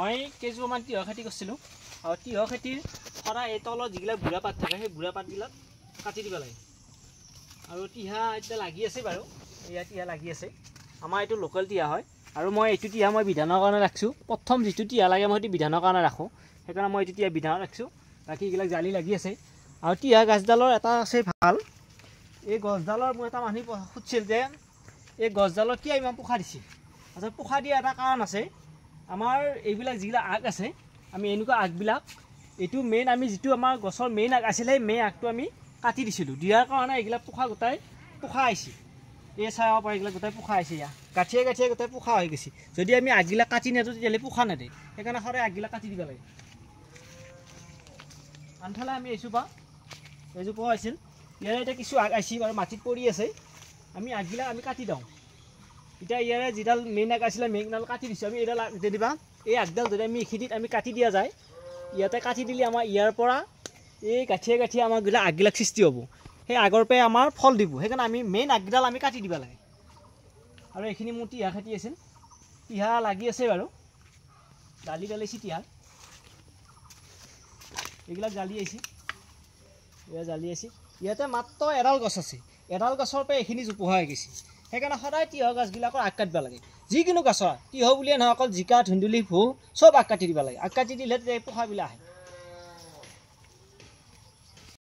মই কেইজোপামান তিয়হ খেতি কৰিছিলোঁ আৰু তিয়হ খেতিৰ সদায় এই তলত যিবিলাক বুঢ়া পাত থাকে সেই বুঢ়া পাতবিলাক কাটি দিব লাগে আৰু তিহা এতিয়া লাগি আছে বাৰু এয়া তিহা লাগি আছে আমাৰ এইটো লোকেল তিহা হয় আৰু মই এইটো তিহা মই বিধানৰ কাৰণে ৰাখিছোঁ প্ৰথম যিটো তিহা লাগে মই সেইটো বিধানৰ কাৰণে ৰাখোঁ সেইকাৰণে মই এইটো তিহা বিধানত ৰাখিছোঁ বাকী এইবিলাক জালি লাগি আছে আৰু তিহা গাছডালৰ এটা আছে ভাল এই গছডালৰ মোৰ এটা মানুহ সুধিছিল যে এই গছডালৰ কিয় ইমান পোখা দিছে আচলতে পোখা দিয়া এটা কাৰণ আছে আমাৰ এইবিলাক যিবিলাক আগ আছে আমি এনেকুৱা আগবিলাক এইটো মেইন আমি যিটো আমাৰ গছৰ মেইন আগ আছিলে সেই মেইন আগটো আমি কাটি দিছিলোঁ দিয়াৰ কাৰণে এইবিলাক পোখা গোটাই পোখা আহিছে এই চাব পৰা এইবিলাক গোটাই পোখা আহিছে ইয়াত গাঁঠিয়ে গাঁঠিয়ে গোটাই পোখা হৈ গৈছে যদি আমি আগবিলাক কাটি নিদিওঁ তেতিয়াহ'লে পোখা নেদে সেইকাৰণে সদায় আগবিলাক কাটি দিব লাগে আনফালে আমি এইজোপা আছিল ইয়াৰে এতিয়া কিছু আগ আহিছে বাৰু মাটিত পৰি আছে আমি আগবিলাক আমি কাটি দিওঁ এতিয়া ইয়াৰে যিডাল মেইন আগ আছিলে মেইনডাল কাটি দিছোঁ আমি এইডাল যেনিবা এই আগডাল যদি আমি এইখিনিত আমি কাটি দিয়া যায় ইয়াতে কাটি দিলে আমাৰ ইয়াৰ পৰা এই গাঁঠিয়ে গাঁঠিয়ে আমাৰ গিলা আগবিলাক সৃষ্টি হ'ব সেই আগৰ পৰাই আমাৰ ফল দিব সেইকাৰণে আমি মেইন আগডাল আমি কাটি দিব লাগে আৰু এইখিনি মোৰ তিহা খেতি আছিল তিহা লাগি আছে বাৰু জালি পেলাইছে তিহা এইবিলাক জালি আহিছে এয়া জালি আছে ইয়াতে মাত্ৰ এডাল গছ আছে এডাল গছৰ পৰা এইখিনি জোপোহা হৈ গৈছে সেইকাৰণে সদায় তিয়হ গছবিলাকৰ আগ কাটিব লাগে যিকোনো গছৰ তিয়হ বুলিয়ে নহয় অকল জিকা ধুন্দুলি ভোল চব আগ কাটি দিব লাগে আগ কাটি দিলে তেতিয়া পোখাবিলাক আহে